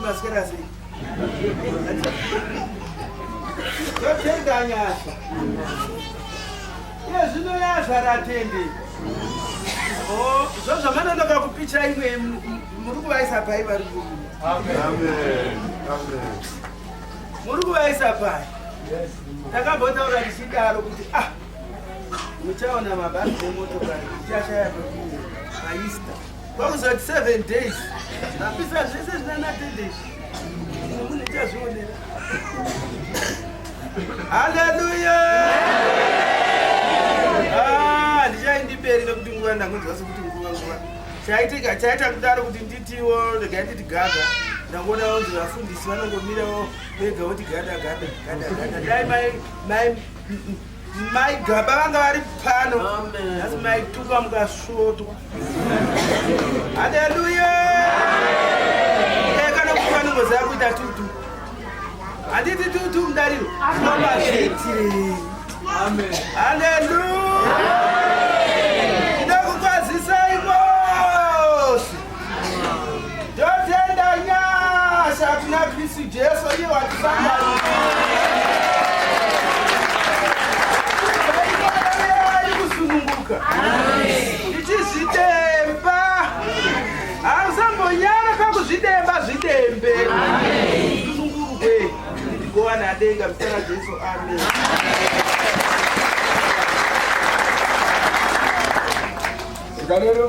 maskerasi. Yotenga nyasha. Zvino yazvaratende. Oh, zvozvo manondoka kupicha imwe muri kuvaisa pai vari kudu. Amen. Muri kuvaisa pai. Takambotaura tichidaro kuti muchaona mabhazi emotokari tichashaya maista. Kwakuzoti 7 days. Napisa zvese zvinana 10 days. Mune chazvionera. Hallelujah. Ndichaindiperi nekuti nguva ndangunzwa sekuti nguva chaita kudaro kuti nditiwo regai nditi gada. Ndangona vanzi vafundisi vanongomirawo vega kuti gada. Dai maigaba vanga vari pano asi maituka mukasvotwa. Haleluya. Kana kuti vanongoziva kuita tutu. Handiti tutu mudariro zvinomazviitire. Haleluya. Ndinokukwazisai mose. Ndotenda nyasha kuna Kristu Jesu iye watisangana. Ndichizvidemba. Hamusambonyara pakuzvidemba zvidembe. Ndizunguruke. Ndigowana denga mutana Jesu. Amen. Galera,